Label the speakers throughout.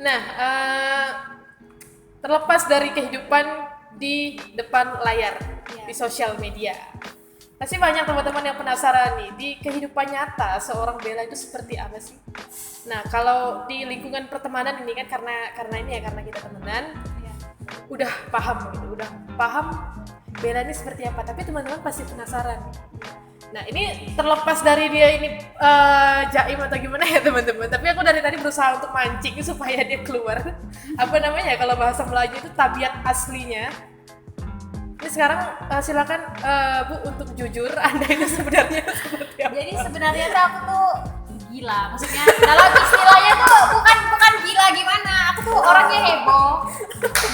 Speaker 1: Nah, terlepas dari kehidupan di depan layar, di sosial media, pasti banyak teman-teman yang penasaran nih, di kehidupan nyata seorang Bella itu seperti apa sih? Nah, kalau di lingkungan pertemanan ini kan karena kita temenan, udah paham gitu, udah paham Bella ini seperti apa, tapi teman-teman pasti penasaran. Nah, ini terlepas dari dia ini jaim atau gimana ya teman-teman, tapi aku dari tadi berusaha untuk mancing supaya dia keluar apa namanya kalau bahasa Melayu itu tabiat aslinya. Ini sekarang silakan Bu untuk jujur, Anda itu sebenarnya seperti apa?
Speaker 2: Jadi sebenarnya tuh aku tuh gila, maksudnya dalam istilahnya tuh bukan gila gimana, aku tuh orangnya heboh,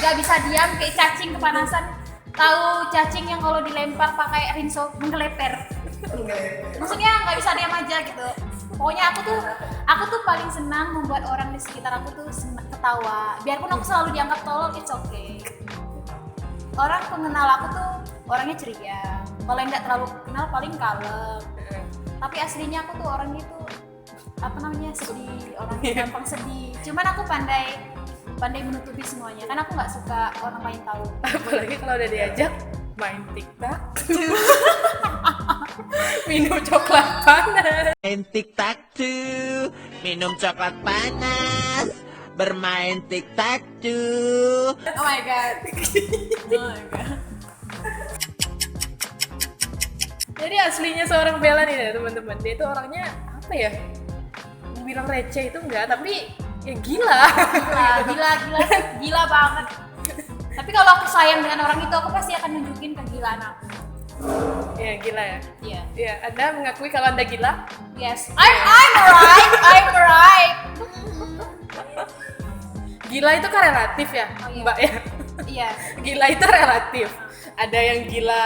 Speaker 2: nggak bisa diam kayak cacing kepanasan. Tahu cacing yang kalau dilempar pakai rinso menggeleper, maksudnya nggak bisa diam aja gitu. Pokoknya aku tuh paling senang membuat orang di sekitar aku tuh ketawa, biarpun aku selalu dianggap tolol, it's okay. Orang pengenal aku tuh orangnya ceria, kalau nggak terlalu kenal paling kalem. Tapi aslinya aku tuh orangnya tuh sedih, orangnya gampang sedih. Cuman aku pandai menutupi semuanya, karena aku nggak suka orang lain tahu.
Speaker 1: Apalagi kalau udah diajak main TikTok, minum coklat panas.
Speaker 3: Main TikTok tuh, minum coklat panas, bermain TikTok tuh.
Speaker 2: Oh my god.
Speaker 1: Jadi aslinya seorang Bella nih ya teman-teman, dia itu orangnya apa ya? Bilang receh itu enggak, tapi ya gila
Speaker 2: Banget. Tapi kalau aku sayang dengan orang itu, aku pasti akan nunjukin kegilaan aku.
Speaker 1: Ya gila ya.
Speaker 2: Iya.
Speaker 1: Ya, Anda mengakui kalau Anda gila?
Speaker 2: Yes. I'm right.
Speaker 1: Gila itu kan relatif ya,
Speaker 2: Oh, iya.
Speaker 1: Mbak ya.
Speaker 2: Iya.
Speaker 1: Gila itu relatif. Ada yang gila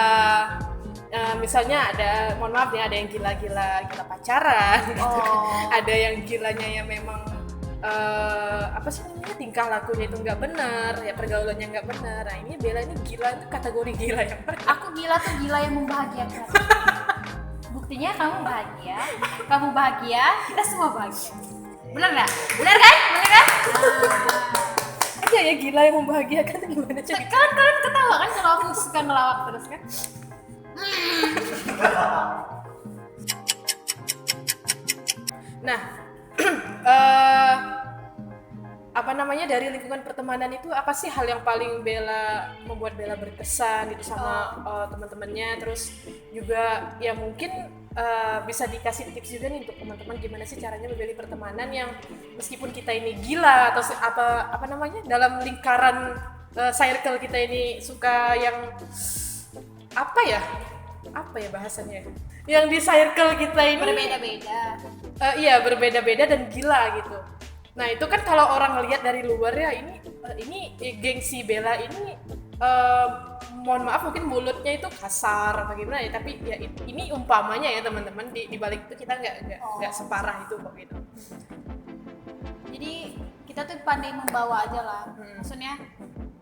Speaker 1: misalnya mohon maaf ya, ada yang gila pacaran gitu kan.
Speaker 2: Oh.
Speaker 1: Ada yang gilanya yang memang apa sih namanya, tingkah lakunya itu nggak benar, ya pergaulannya nggak benar. Nah ini Bella ini gila, itu kategori gila yang mana?
Speaker 2: Aku gila tuh gila yang membahagiakan. Buktinya kamu bahagia, kita semua bahagia. Benar nggak? Benar kan?
Speaker 1: Aja ya, gila yang membahagiakan itu gimana sih?
Speaker 2: Kalian ketawa kan kalau aku suka ngelawak terus kan?
Speaker 1: Nah, apa namanya, dari lingkungan pertemanan itu apa sih hal yang paling membuat Bella berkesan gitu sama teman-temannya, terus juga ya mungkin bisa dikasih tips juga nih untuk teman-teman gimana sih caranya memilih pertemanan yang meskipun kita ini gila atau apa namanya dalam lingkaran circle kita ini suka yang apa ya bahasanya, yang di circle kita ini
Speaker 2: Berbeda-beda.
Speaker 1: iya berbeda-beda dan gila gitu. Nah itu kan kalau orang lihat dari luar ya, ini gengsi Bella ini mohon maaf mungkin mulutnya itu kasar apa gimana ya, tapi ya ini umpamanya ya teman-teman, di balik itu kita nggak separah itu kok gitu.
Speaker 2: Jadi kita tuh pandai membawa aja lah. Maksudnya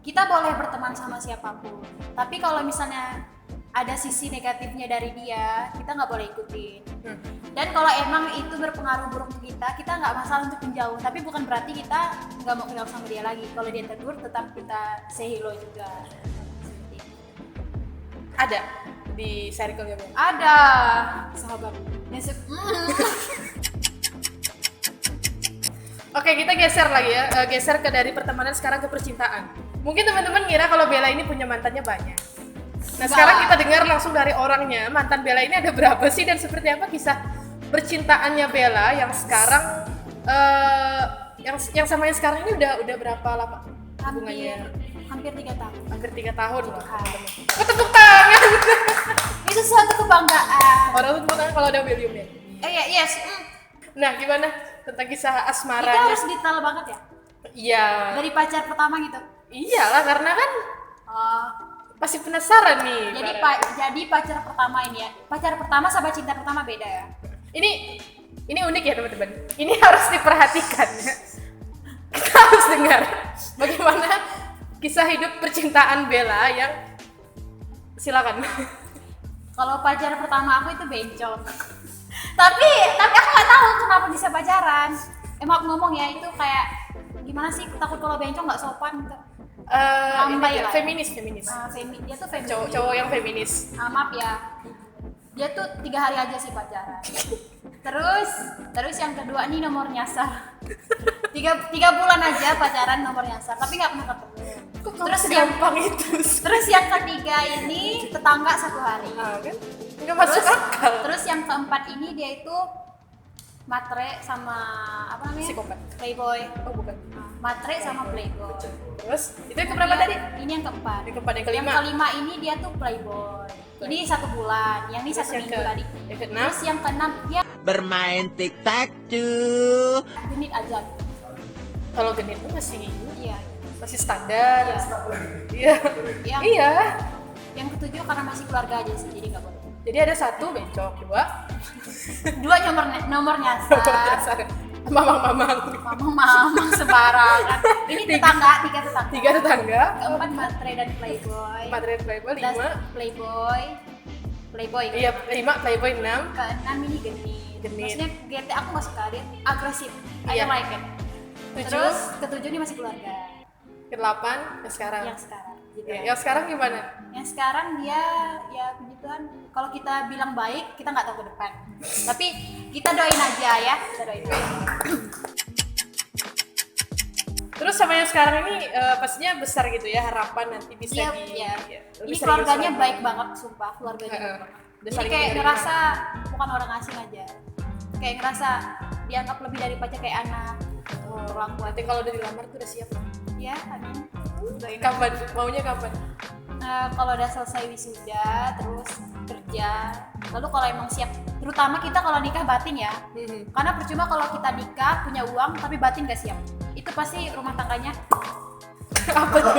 Speaker 2: kita boleh berteman sama siapapun, tapi kalau misalnya ada sisi negatifnya dari dia, kita nggak boleh ikutin. Dan kalau emang itu berpengaruh buruk ke kita nggak masalah untuk menjauh, tapi bukan berarti kita nggak mau kenal sama dia lagi. Kalau dia tegur, tetap kita say hello juga.
Speaker 1: Ada di circle-nya Bella?
Speaker 2: Ada
Speaker 1: Sahabat. Oke, kita geser lagi ya, geser ke dari pertemanan sekarang ke percintaan. Mungkin teman-teman ngira kalau Bella ini punya mantannya banyak. Nah sekarang kita dengar langsung dari orangnya, mantan Bella ini ada berapa sih dan seperti apa kisah percintaannya Bella yang sekarang yang sama yang sekarang ini udah berapa lama hubungannya?
Speaker 2: Hampir 3 tahun.
Speaker 1: Hampir 3 tahun loh.
Speaker 2: Tahun.
Speaker 1: Tepuk tangan.
Speaker 2: Itu suatu kebanggaan.
Speaker 1: Orang tuh tepuk tangan kalau ada William ya.
Speaker 2: Yes.
Speaker 1: Nah gimana tentang kisah
Speaker 2: Itu
Speaker 1: asmaranya?
Speaker 2: harus detail banget ya.
Speaker 1: Iya.
Speaker 2: Dari pacar pertama gitu.
Speaker 1: Iyalah karena kan pasti penasaran nih.
Speaker 2: Jadi pacar pertama ini ya. Pacar pertama sama cinta pertama beda ya.
Speaker 1: Ini unik ya teman-teman. Ini harus diperhatikan ya. Kita harus dengar bagaimana kisah hidup percintaan Bella yang silakan.
Speaker 2: Kalau pacar pertama aku itu bencong. tapi aku nggak tahu kenapa bisa pacaran. Emang aku ngomong ya, itu kayak gimana sih, takut kalau bencong nggak sopan gitu.
Speaker 1: Ini
Speaker 2: Lambai
Speaker 1: dia,
Speaker 2: lah.
Speaker 1: feminis.
Speaker 2: Dia tuh feminis.
Speaker 1: Cowok yang feminis.
Speaker 2: Maaf ya, dia tuh 3 hari aja sih pacaran. Terus yang kedua nih nomor nyasar. 3 bulan aja pacaran nomor nyasar, tapi nggak pernah ketemu.
Speaker 1: Terus gampang itu.
Speaker 2: Terus yang ketiga ini tetangga 1 hari.
Speaker 1: Kan? Nggak masuk akal.
Speaker 2: Terus yang keempat ini dia itu matre sama apa namanya?
Speaker 1: Psikopat.
Speaker 2: Playboy.
Speaker 1: Oh bukan.
Speaker 2: Matre sama playboy.
Speaker 1: Terus itu yang keberapa tadi?
Speaker 2: Ini yang keempat.
Speaker 1: Yang keempat, yang kelima.
Speaker 2: Yang kelima ini dia tuh playboy. Ini 1 bulan. Yang ini
Speaker 1: Terus
Speaker 2: 1
Speaker 1: yang
Speaker 2: minggu tadi.
Speaker 1: yang keenam?
Speaker 2: Terus yang keenam dia
Speaker 3: Bermain tic-tac-toe.
Speaker 2: genit aja.
Speaker 1: Kalau genit tuh
Speaker 2: Iya.
Speaker 1: masih standar.
Speaker 2: Iya.
Speaker 1: Iya.
Speaker 2: Yang,
Speaker 1: Iya.
Speaker 2: yang ketujuh karena masih keluarga aja sih, jadi nggak boleh.
Speaker 1: Jadi ada 1 bencok, 2
Speaker 2: 2 nomor nyasar.
Speaker 1: mamang-mamang,
Speaker 2: Mamang sembarangan. Ini tetangga, 3 tetangga.
Speaker 1: 3 tetangga,
Speaker 2: Keempat matre dan playboy.
Speaker 1: materi playboy,
Speaker 2: Dan
Speaker 1: 5
Speaker 2: playboy.
Speaker 1: iya 5 playboy, 6
Speaker 2: Keenam ini genit. Maksudnya GT aku nggak suka, dia agresif. I
Speaker 1: Iya.
Speaker 2: don't like it.
Speaker 1: 7
Speaker 2: Terus ketujuh ini masih keluarga.
Speaker 1: ke-8 yang sekarang.
Speaker 2: Yang sekarang. Gitu.
Speaker 1: Ya, yang sekarang gimana?
Speaker 2: Yang sekarang dia ya puji Tuhan, kalau kita bilang baik kita nggak tahu ke depan. Tapi kita doain aja ya, kita doain aja.
Speaker 1: Terus sama yang sekarang ini pastinya besar gitu ya, harapan nanti bisa
Speaker 2: Iya,
Speaker 1: di
Speaker 2: iya.
Speaker 1: ya,
Speaker 2: Ini
Speaker 1: lebih serius
Speaker 2: keluarganya
Speaker 1: lagi.
Speaker 2: baik banget, sumpah keluarganya.
Speaker 1: Heeh.
Speaker 2: baik banget.
Speaker 1: Udah
Speaker 2: Jadi
Speaker 1: saling
Speaker 2: kayak
Speaker 1: menerima.
Speaker 2: ngerasa bukan orang asing aja. Kayak ngerasa dianggap lebih dari pacar, kayak anak. Perlakuan.
Speaker 1: Nanti kalau udah dilamar tuh udah siap.
Speaker 2: Ya, amin. Doain aja.
Speaker 1: Kapan? Maunya kapan?
Speaker 2: Kalau udah selesai wisuda, terus kerja, lalu kalau emang siap, terutama kita kalau nikah batin ya, karena percuma kalau kita nikah punya uang tapi batin gak siap, itu pasti rumah tangganya
Speaker 1: Apa tuh?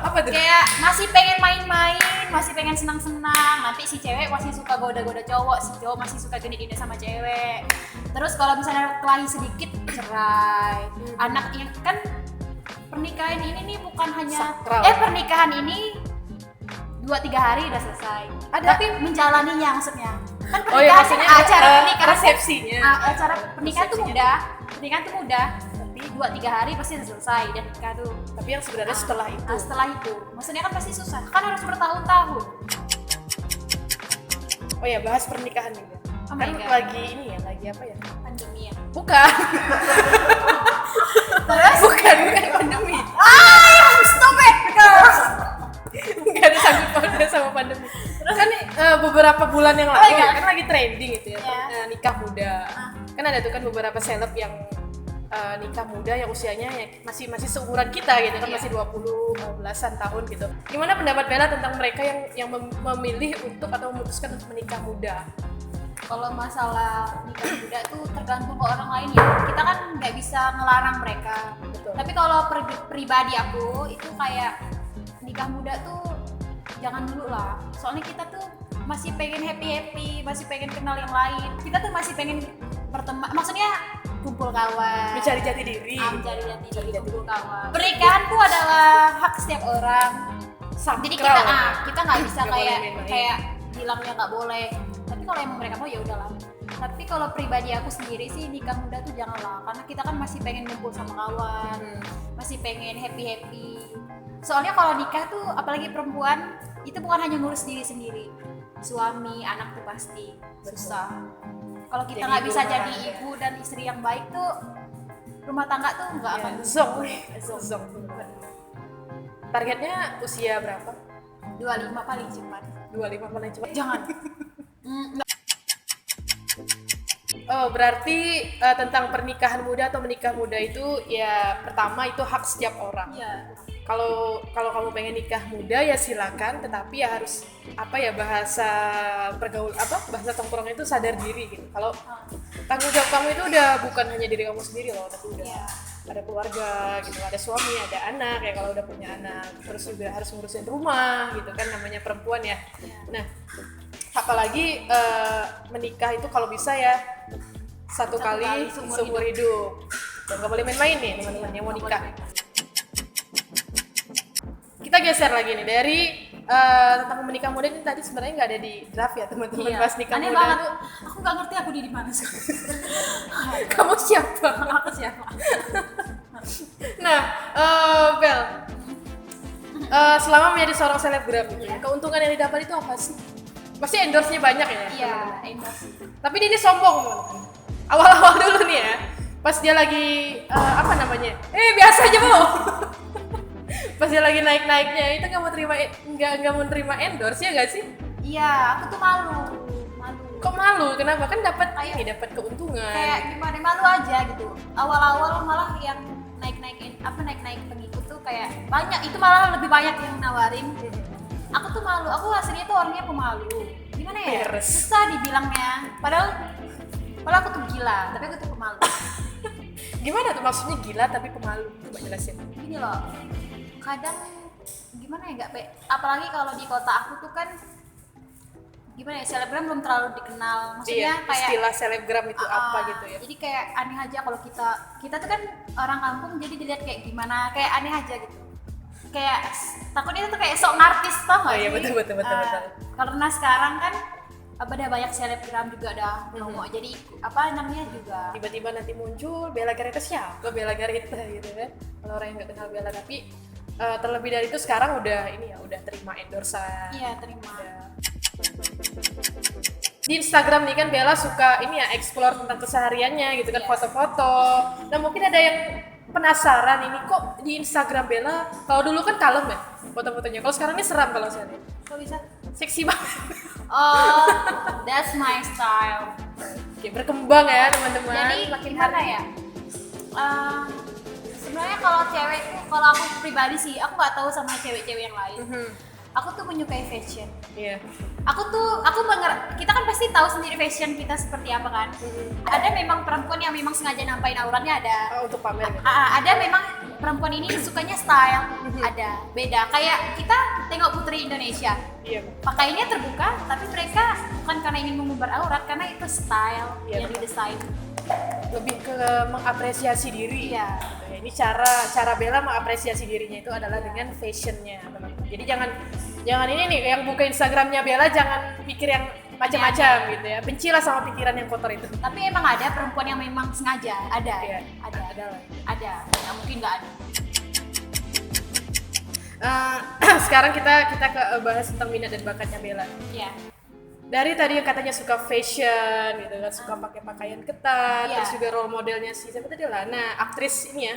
Speaker 1: Apa tuh?
Speaker 2: kayak masih pengen main-main, masih pengen senang-senang, nanti si cewek masih suka goda-goda cowok, si cowok masih suka gini-gini sama cewek, terus kalau misalnya kelahi sedikit cerai, anaknya kan pernikahan ini nih bukan hanya
Speaker 1: Sakral.
Speaker 2: pernikahan ini 2-3 hari udah selesai.
Speaker 1: Ada.
Speaker 2: Tapi menjalaninya maksudnya. Kan
Speaker 1: Oh iya,
Speaker 2: pernikahan
Speaker 1: maksudnya
Speaker 2: acara pernikahan
Speaker 1: resepsinya.
Speaker 2: acara pernikahan tuh
Speaker 1: Resepsinya.
Speaker 2: mudah. Pernikahan tuh mudah. Tapi 2-3 hari pasti udah selesai dan nikah tuh.
Speaker 1: Tapi yang sebenarnya setelah itu.
Speaker 2: Setelah itu. Maksudnya kan pasti susah. Kan harus bertahun-tahun.
Speaker 1: Oh ya, bahas pernikahan nih.
Speaker 2: Oh my
Speaker 1: Kan
Speaker 2: God.
Speaker 1: lagi ini ya, lagi apa ya?
Speaker 2: Pandemi ya.
Speaker 1: Bukan. bukan pandemi.
Speaker 2: Stop it, girls.
Speaker 1: Nggak ada sangkut pautnya sama pandemi. Terus kan beberapa bulan yang lalu
Speaker 2: my God.
Speaker 1: kan lagi trending gitu ya,
Speaker 2: Ya.
Speaker 1: nikah muda. Kan ada tuh kan beberapa seleb yang nikah muda yang usianya ya masih seumuran kita gitu kan,
Speaker 2: Iya.
Speaker 1: masih 20 belasan tahun gitu. Gimana pendapat Bella tentang mereka yang memilih untuk atau memutuskan untuk menikah muda?
Speaker 2: Kalau masalah nikah muda tuh tergantung ke orang lain ya. Kita kan nggak bisa ngelarang mereka.
Speaker 1: Betul.
Speaker 2: Tapi kalau pribadi aku itu kayak nikah muda tuh jangan dulu lah. Soalnya kita tuh masih pengen happy, masih pengen kenal yang lain. Kita tuh masih pengen berteman. Maksudnya kumpul kawan.
Speaker 1: Mencari jati diri.
Speaker 2: Mencari jati diri, kumpul kawan. Pernikahan tuh adalah hak setiap orang. Jadi kita nggak bisa
Speaker 1: Nggak boleh
Speaker 2: kayak
Speaker 1: main-main.
Speaker 2: kayak bilangnya nggak boleh. Tapi kalau emang mereka mau ya udahlah. Tapi kalau pribadi aku sendiri sih nikah muda tuh janganlah, karena kita kan masih pengen kumpul sama kawan, masih pengen happy. Soalnya kalau nikah tuh apalagi perempuan itu bukan hanya ngurus diri sendiri, suami, anak tuh pasti susah. Kalau kita
Speaker 1: Jadi
Speaker 2: nggak bisa
Speaker 1: rumah
Speaker 2: jadi
Speaker 1: tangga.
Speaker 2: ibu dan istri yang baik tuh rumah tangga tuh nggak akan
Speaker 1: Zong.
Speaker 2: Zong.
Speaker 1: Targetnya usia berapa?
Speaker 2: 25 paling cepat.
Speaker 1: 25 paling cepat.
Speaker 2: Jangan.
Speaker 1: Oh, berarti tentang pernikahan muda atau menikah muda itu ya pertama itu hak setiap orang.
Speaker 2: Iya.
Speaker 1: Kalau kamu pengen nikah muda ya silakan, tetapi ya harus apa ya, bahasa tongkrong itu sadar diri gitu. Kalau tanggung jawab kamu itu udah bukan hanya diri kamu sendiri loh, tapi udah
Speaker 2: Iya.
Speaker 1: ada keluarga gitu, ada suami, ada anak ya kalau udah punya anak, terus juga harus ngurusin rumah gitu kan, namanya perempuan ya. Nah, apalagi menikah itu kalau bisa ya satu kali
Speaker 2: kali
Speaker 1: seumur hidup. Dan nggak boleh main-main nih teman-teman yang mau nikah. Kita geser lagi nih dari tentang menikah muda ini, tadi sebenarnya nggak ada di draft ya teman-teman, bahas nikah
Speaker 2: Aneh
Speaker 1: muda.
Speaker 2: banget. Aku nggak ngerti aku di mana sih.
Speaker 1: Kamu siapa?
Speaker 2: Aku siapa?
Speaker 1: Nah, Bel, selama menjadi seorang selebgram gitu ya, keuntungan yang didapat itu apa sih? Pasti endorse-nya banyak ya?
Speaker 2: Iya, endorse.
Speaker 1: Tapi dia ini sombong teman-teman. Awal-awal dulu nih ya, pas dia lagi apa namanya? Biasa aja Bu. Pas dia lagi naik-naiknya itu nggak mau terima endorse ya nggak sih?
Speaker 2: Iya, aku tuh malu.
Speaker 1: Kok malu? Kenapa? Kan dapat dapat keuntungan.
Speaker 2: Kayak gimana, malu aja gitu. Awal-awal malah yang naik-naik pengikut tuh kayak banyak, itu malah lebih banyak yang nawarin. Aku tuh malu, aku aslinya tuh orangnya pemalu. Gimana ya?
Speaker 1: Beres.
Speaker 2: Susah dibilangnya. Padahal aku tuh gila, tapi aku tuh pemalu.
Speaker 1: Gimana tuh maksudnya gila tapi pemalu? Coba jelasin.
Speaker 2: Gini loh, kadang gimana ya, apalagi kalau di kota aku tuh kan gimana ya, selebgram belum terlalu dikenal, maksudnya
Speaker 1: Iya,
Speaker 2: kayak
Speaker 1: istilah selebgram itu apa gitu ya?
Speaker 2: jadi kayak aneh aja kalau kita tuh kan orang kampung, jadi dilihat kayak gimana, kayak aneh aja gitu, kayak takutnya tuh kayak sok ngartis, tau nggak
Speaker 1: Iya,
Speaker 2: sih?
Speaker 1: betul.
Speaker 2: Karena sekarang kan udah banyak selebgram juga udah ngomong, jadi apa namanya juga
Speaker 1: Tiba-tiba nanti muncul Bella Gareta, siapa Bella Gareta gitu kan? Kalau orang yang nggak kenal Bella, tapi terlebih dari itu sekarang udah udah terima endorsean.
Speaker 2: iya terima.
Speaker 1: Udah. Di Instagram nih kan Bella suka explore tentang kesehariannya gitu kan, foto-foto. Nah mungkin ada yang penasaran ini kok di Instagram Bella, kalau dulu kan kalem ya foto-fotonya, kalau sekarang ini seram kalau saya lihat.
Speaker 2: Kok bisa?
Speaker 1: Seksi banget.
Speaker 2: Oh, that's my style.
Speaker 1: Oke, berkembang ya teman-teman.
Speaker 2: Jadi
Speaker 1: makin
Speaker 2: gimana
Speaker 1: hari.
Speaker 2: ya? Sebenarnya kalau cewek, kalau aku pribadi sih, aku nggak tahu sama cewek-cewek yang lain. Aku tuh menyukai fashion.
Speaker 1: Iya.
Speaker 2: Kita kan pasti tahu sendiri fashion kita seperti apa kan. Ada memang perempuan yang memang sengaja nampain auratnya, ada.
Speaker 1: Untuk pamer gitu.
Speaker 2: Ada memang perempuan ini sukanya style, ada beda. Kayak kita tengok Putri Indonesia,
Speaker 1: Iya.
Speaker 2: pakainya terbuka, tapi mereka bukan karena ingin mengumbar aurat, karena itu style
Speaker 1: Iya,
Speaker 2: yang didesain.
Speaker 1: Lebih ke mengapresiasi diri.
Speaker 2: Iya.
Speaker 1: Gitu ya. Ini cara Bella mengapresiasi dirinya itu adalah dengan fashionnya, teman-teman. Jadi jangan ini nih yang buka Instagramnya Bella, jangan pikir yang macam-macam gitu ya. Bencilah sama pikiran yang kotor itu.
Speaker 2: Tapi emang ada perempuan yang memang sengaja, ada,
Speaker 1: Iya,
Speaker 2: ada,
Speaker 1: ada lah.
Speaker 2: ada. Nggak mungkin nggak ada.
Speaker 1: Sekarang kita bahas tentang minat dan bakatnya Bella.
Speaker 2: Iya.
Speaker 1: Dari tadi yang katanya suka fashion gitu kan, suka pakai pakaian ketat,
Speaker 2: Iya.
Speaker 1: terus juga role modelnya siapa tadi, Lana, aktris ini ya,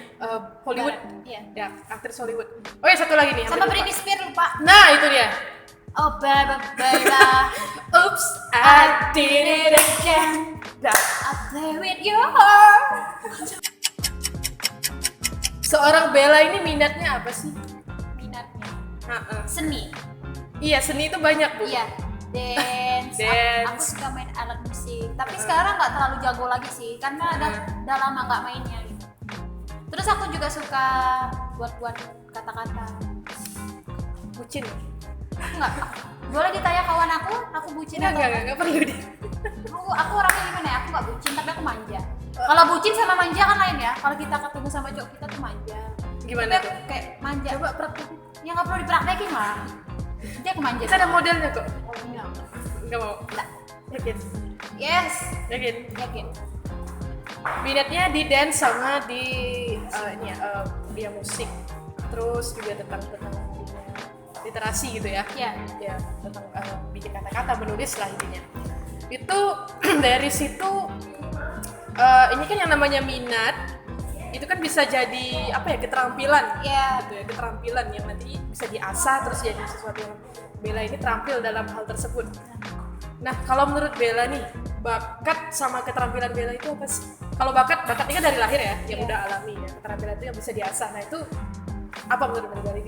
Speaker 1: Hollywood.
Speaker 2: Iya.
Speaker 1: Ya, aktris Hollywood. Oh ya, satu lagi nih.
Speaker 2: Sama
Speaker 1: hampir lupa.
Speaker 2: Britney Spears lupa.
Speaker 1: Nah, itu dia.
Speaker 2: Oh, Bella.
Speaker 1: Oops, I did it again. Dah.
Speaker 2: I play with your heart.
Speaker 1: Seorang Bella ini minatnya apa sih?
Speaker 2: Minatnya
Speaker 1: Ha-ha.
Speaker 2: seni.
Speaker 1: Iya, seni itu banyak, Bu.
Speaker 2: Iya. Dance.
Speaker 1: Dance.
Speaker 2: Aku suka main alat musik. Tapi sekarang nggak terlalu jago lagi sih, karena udah lama nggak mainnya gitu. Terus aku juga suka buat kata-kata.
Speaker 1: Bucin.
Speaker 2: Enggak. Boleh ditanya kawan aku bucin atau
Speaker 1: Enggak perlu deh.
Speaker 2: aku orangnya gimana ya, aku nggak bucin tapi aku manja. Kalau bucin sama manja kan lain ya. Kalau kita ketemu sama cowok kita tuh manja.
Speaker 1: Gimana
Speaker 2: Tapi
Speaker 1: tuh?
Speaker 2: aku kayak manja.
Speaker 1: Coba praktek.
Speaker 2: Ya nggak perlu dipraktekin lah. Nanti aku manja.
Speaker 1: Kan ada modelnya kok.
Speaker 2: Oh, enggak.
Speaker 1: Enggak mau.
Speaker 2: Enggak.
Speaker 1: Yakin?
Speaker 2: Yes.
Speaker 1: Yakin?
Speaker 2: Yakin.
Speaker 1: Minatnya di dance sama di dia musik. Terus juga tentang literasi gitu ya.
Speaker 2: Iya.
Speaker 1: Ya, tentang bikin kata-kata, menulis lah intinya. Itu dari situ ini kan yang namanya minat itu kan bisa jadi keterampilan.
Speaker 2: Iya.
Speaker 1: Gitu ya, keterampilan yang nanti bisa diasah terus jadi sesuatu yang Bella ini terampil dalam hal tersebut. Nah, kalau menurut Bella nih, bakat sama keterampilan Bella itu apa sih? Kalau bakat ini kan dari lahir ya, yang udah alami ya. Keterampilan itu yang bisa diasah. Nah, itu apa menurut Bella dari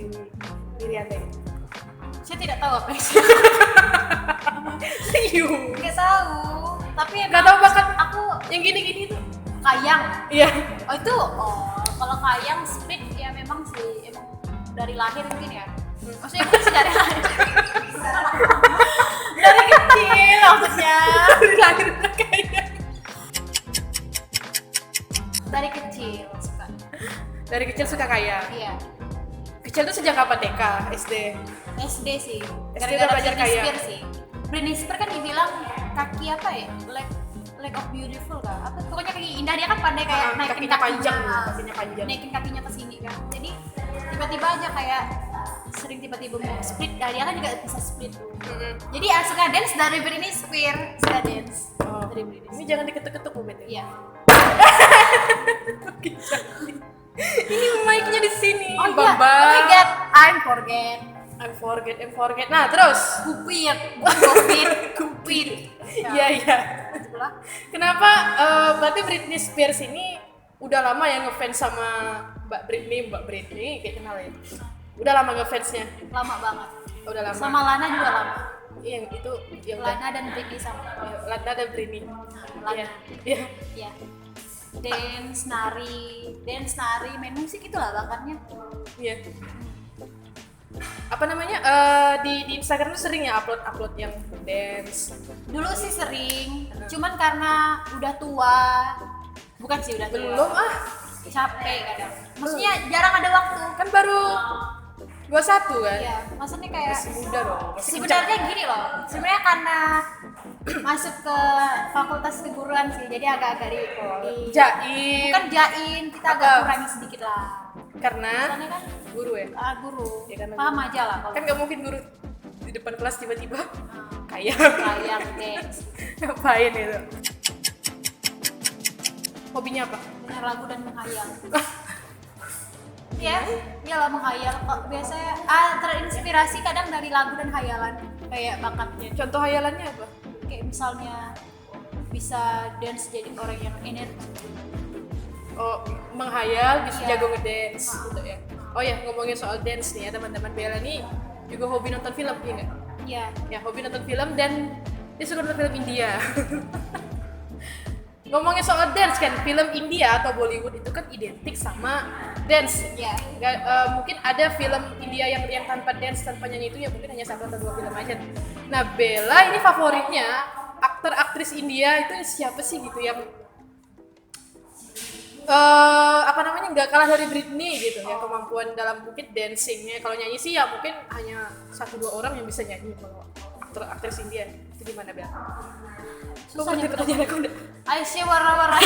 Speaker 1: diri Anda gitu?
Speaker 2: Saya tidak tahu apa sih.
Speaker 1: Serius?
Speaker 2: Nggak tahu. Tapi
Speaker 1: Nggak tahu bakat
Speaker 2: aku
Speaker 1: yang gini-gini tuh?
Speaker 2: kayang.
Speaker 1: Iya.
Speaker 2: Kalau kayang split ya memang sih emang dari lahir mungkin ya. Maksudnya bukan sih dari lahir. Dari kecil maksudnya.
Speaker 1: Dari lahir udah kaya.
Speaker 2: Dari kecil suka.
Speaker 1: Dari kecil suka kaya.
Speaker 2: Iya.
Speaker 1: Kecil tuh sejak kapan TK, SD?
Speaker 2: SD sih.
Speaker 1: SD udah belajar
Speaker 2: Britney
Speaker 1: kaya.
Speaker 2: Spears sih. Britney Spears kan dibilang kaki apa ya? lack of beautiful kah? Apa pokoknya kaki indah, dia kan pandai kayak naikin
Speaker 1: kakinya panjang,
Speaker 2: naikin kakinya ke sini kan. Jadi tiba-tiba aja kayak sering tiba-tiba mau split, dia kan juga bisa split. Jadi suka dance dari Britney Spears, suka dance dari Britney
Speaker 1: Ini
Speaker 2: Spears.
Speaker 1: jangan diketuk-ketuk Bu Bet.
Speaker 2: Iya.
Speaker 1: Ini mic-nya di sini.
Speaker 2: Oh iya,
Speaker 1: Bambang.
Speaker 2: oh my god, I'm forget.
Speaker 1: Nah, terus.
Speaker 2: Kupit, bukan kupit.
Speaker 1: Iya. Kenapa berarti Britney Spears ini udah lama ya ngefans sama Mbak Britney kayak kenal ya? Udah lama ngefansnya?
Speaker 2: Lama banget.
Speaker 1: Udah lama.
Speaker 2: Sama Lana juga lama.
Speaker 1: Yang itu yang
Speaker 2: Lana dan Britney sama.
Speaker 1: Lana dan Britney.
Speaker 2: Lana.
Speaker 1: Iya.
Speaker 2: Iya. Dance, nari, main musik itulah bakatnya.
Speaker 1: Iya. Apa namanya? Di Instagram tuh sering ya upload yang dance.
Speaker 2: Dulu sih sering, cuman karena udah tua, bukan sih udah tua.
Speaker 1: Belum
Speaker 2: Capek kadang. Maksudnya jarang ada waktu.
Speaker 1: kan baru 21 kan?
Speaker 2: Iya, maksudnya kayak
Speaker 1: Masih muda dong. Masih
Speaker 2: sebenarnya gini loh. Sebenarnya karena masuk ke fakultas keguruan sih, jadi agak-agak di
Speaker 1: jaim.
Speaker 2: bukan jaim, kita agak
Speaker 1: Apa?
Speaker 2: kurangi sedikit lah.
Speaker 1: Karena
Speaker 2: Soalnya kan
Speaker 1: guru ya.
Speaker 2: guru,
Speaker 1: Ya, karena
Speaker 2: paham aja lah kalau
Speaker 1: Kan nggak mungkin guru di depan kelas tiba-tiba kayak
Speaker 2: kayak dance,
Speaker 1: ngapain itu. Hobinya apa?
Speaker 2: dengar lagu dan menghayal. Iya, iyalah menghayal. Kok biasanya terinspirasi kadang dari lagu dan hayalan kayak bakatnya.
Speaker 1: Contoh hayalannya apa?
Speaker 2: Kayak misalnya bisa dance jadi orang yang energi.
Speaker 1: Oh, menghayal bisa
Speaker 2: Iya.
Speaker 1: jago ngedance gitu ya. Oh ya, ngomongin soal dance nih ya teman-teman, Bella nih juga hobi nonton film, iya nggak?
Speaker 2: Iya.
Speaker 1: Ya, hobi nonton film dan dia suka nonton film India. Ngomongin soal dance kan, film India atau Bollywood itu kan identik sama dance.
Speaker 2: Iya.
Speaker 1: Mungkin ada film India yang tanpa dance, tanpa nyanyi itu ya mungkin hanya 1 atau 2 film aja. Nah, Bella ini favoritnya aktor-aktris India itu siapa sih gitu yang nggak kalah dari Britney gitu ya, kemampuan dalam mungkin dancingnya. Kalau nyanyi sih ya mungkin hanya 1-2 orang yang bisa nyanyi. Kalau aktris India itu gimana Bella?
Speaker 2: Susah
Speaker 1: Kok
Speaker 2: nih
Speaker 1: pertanyaan aku udah
Speaker 2: Aishwarya Rai.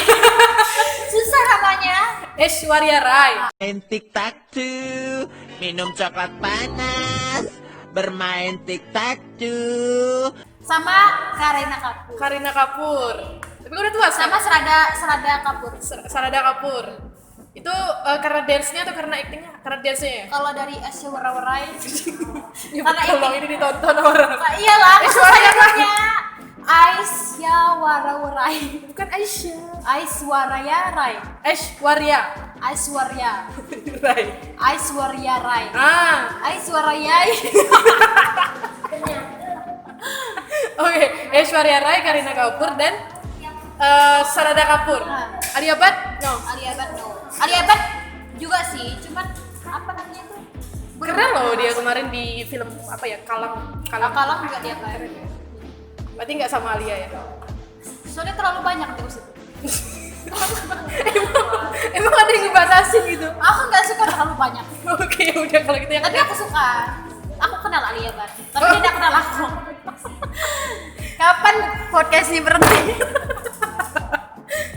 Speaker 2: Susah namanya.
Speaker 1: Aishwarya Rai.
Speaker 3: Main tic-tac-toe, minum coklat panas, bermain tic-tac-toe.
Speaker 2: Sama Kareena Kapoor.
Speaker 1: Kareena Kapoor. Tapi udah tua
Speaker 2: Sama Serada Kapoor.
Speaker 1: Sarada Kapoor. Itu karena dance-nya atau karena acting-nya? Karena dance-nya ya?
Speaker 2: Kalau dari Aishwarya Rai
Speaker 1: Ya,
Speaker 2: Karena
Speaker 1: kalau
Speaker 2: acting.
Speaker 1: ini ditonton orang.
Speaker 2: Nah, iyalah,
Speaker 1: Aishwarya Rai.
Speaker 2: namanya Aishwarya Rai.
Speaker 1: Bukan Aisyah.
Speaker 2: Aishwarya Rai.
Speaker 1: Aishwarya
Speaker 2: Aishwarya.
Speaker 1: Rai.
Speaker 2: Aishwarya Rai. Aishwarya.
Speaker 1: Oke, Aishwarya Rai, Kareena Kapoor dan Sarada Kapoor. Alia Bhatt? No.
Speaker 2: Alia Bhatt no. Alia Bhatt juga sih, cuman apa namanya tuh?
Speaker 1: Keren loh dia kemarin di film apa ya? Kalang.
Speaker 2: Kalang juga dia keren.
Speaker 1: Berarti nggak sama Alia ya?
Speaker 2: Soalnya terlalu banyak terus itu.
Speaker 1: Emang ada yang ngebatasin gitu?
Speaker 2: Aku nggak suka terlalu banyak.
Speaker 1: Oke, udah kalau gitu ya.
Speaker 2: Tapi aku suka. Aku kenal Alia Bhatt, tapi dia tidak kenal aku. Kapan podcast ini berhenti?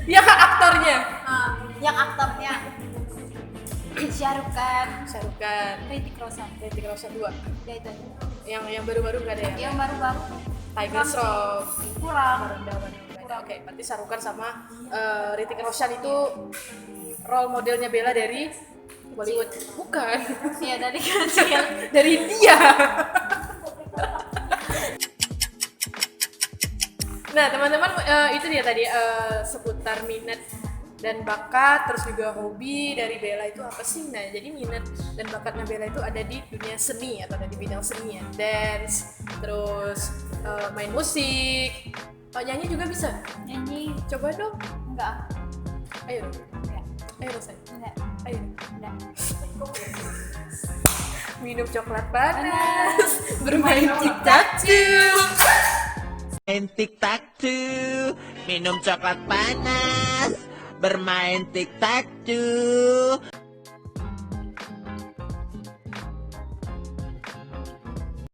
Speaker 1: Dia kan aktornya.
Speaker 2: Yang aktornya Shah Rukh Khan,
Speaker 1: Hrithik Roshan. Hrithik Roshan 2.
Speaker 2: dia itu.
Speaker 1: Yang baru-baru nggak ada ya?
Speaker 2: Yang baru-baru
Speaker 1: Tiger Shroff.
Speaker 2: kurang.
Speaker 1: Oke, berarti Shah Rukh Khan sama Hrithik Roshan itu role modelnya Bella dari Bollywood. Bukan.
Speaker 2: Iya dari kecil.
Speaker 1: Dari India. Nah, teman-teman, itu dia tadi seputar minat dan bakat, terus juga hobi dari Bella itu apa sih? Nah, jadi minat dan bakatnya Bella itu ada di dunia seni atau ada di bidang seni ya, dance, terus main musik, nyanyi juga bisa.
Speaker 2: Nyanyi
Speaker 1: Coba dong,
Speaker 2: enggak?
Speaker 1: ayo,
Speaker 2: Enggak.
Speaker 1: ayo Rosan,
Speaker 2: Enggak.
Speaker 1: ayo.
Speaker 2: Enggak.
Speaker 1: Minum coklat panas, bermain tic-tac-toe.
Speaker 3: Main tic-tac-toe, minum coklat panas, bermain tic-tac-toe.